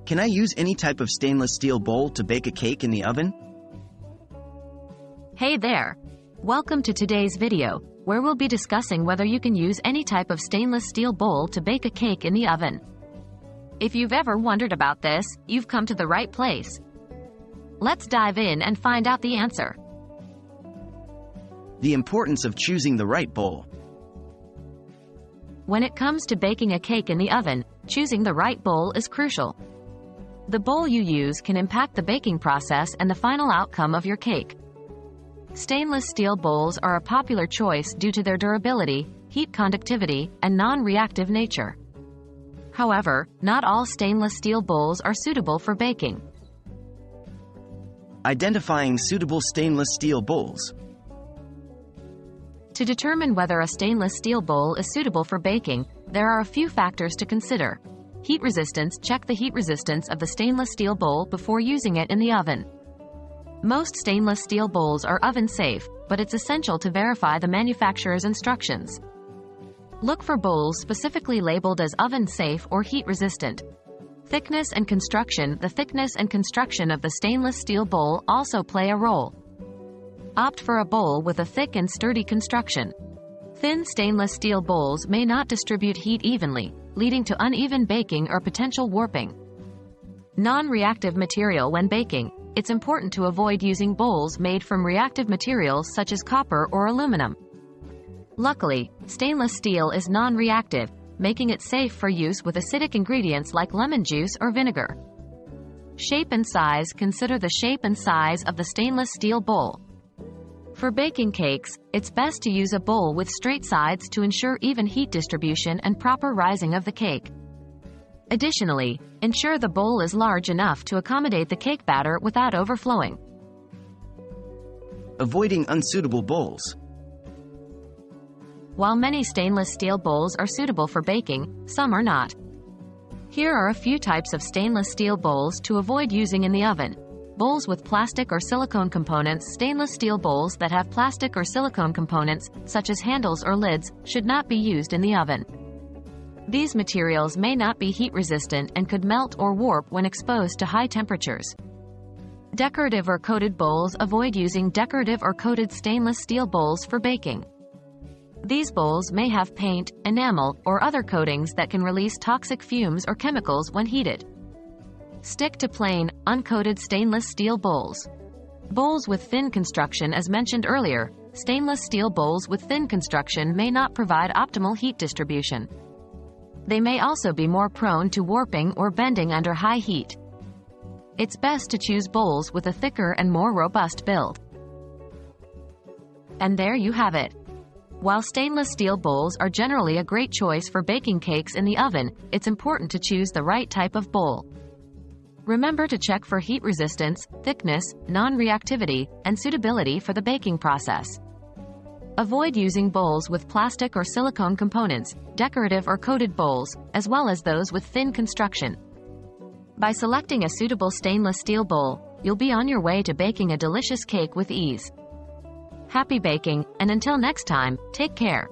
Can I use any type of stainless steel bowl to bake a cake in the oven? Hey there! Welcome to today's video, where we'll be discussing whether you can use any type of stainless steel bowl to bake a cake in the oven. If you've ever wondered about this, you've come to the right place. Let's dive in and find out the answer. The importance of choosing the right bowl. When it comes to baking a cake in the oven, choosing the right bowl is crucial. The bowl you use can impact the baking process and the final outcome of your cake. Stainless steel bowls are a popular choice due to their durability, heat conductivity, and non-reactive nature. However, not all stainless steel bowls are suitable for baking. Identifying suitable stainless steel bowls. To determine whether a stainless steel bowl is suitable for baking, there are a few factors to consider. Heat resistance. Check the heat resistance of the stainless steel bowl before using it in the oven. Most stainless steel bowls are oven safe, but it's essential to verify the manufacturer's instructions. Look for bowls specifically labeled as oven safe or heat resistant. Thickness and construction. The thickness and construction of the stainless steel bowl also play a role. Opt for a bowl with a thick and sturdy construction. Thin stainless steel bowls may not distribute heat evenly, leading to uneven baking or potential warping. Non-reactive material. When baking, it's important to avoid using bowls made from reactive materials such as copper or aluminum. Luckily, stainless steel is non-reactive, making it safe for use with acidic ingredients like lemon juice or vinegar. Shape and size. Consider the shape and size of the stainless steel bowl. For baking cakes, it's best to use a bowl with straight sides to ensure even heat distribution and proper rising of the cake. Additionally, ensure the bowl is large enough to accommodate the cake batter without overflowing. Avoiding unsuitable bowls. While many stainless steel bowls are suitable for baking, some are not. Here are a few types of stainless steel bowls to avoid using in the oven. Bowls with plastic or silicone components. Stainless steel bowls that have plastic or silicone components, such as handles or lids, should not be used in the oven. These materials may not be heat resistant and could melt or warp when exposed to high temperatures. Decorative or coated bowls. Avoid using decorative or coated stainless steel bowls for baking. These bowls may have paint, enamel, or other coatings that can release toxic fumes or chemicals when heated. Stick to plain, uncoated stainless steel bowls. Bowls with thin construction. As mentioned earlier, stainless steel bowls with thin construction may not provide optimal heat distribution. They may also be more prone to warping or bending under high heat. It's best to choose bowls with a thicker and more robust build. And there you have it. While stainless steel bowls are generally a great choice for baking cakes in the oven, it's important to choose the right type of bowl. Remember to check for heat resistance, thickness, non-reactivity, and suitability for the baking process. Avoid using bowls with plastic or silicone components, decorative or coated bowls, as well as those with thin construction. By selecting a suitable stainless steel bowl, you'll be on your way to baking a delicious cake with ease. Happy baking, and until next time, take care.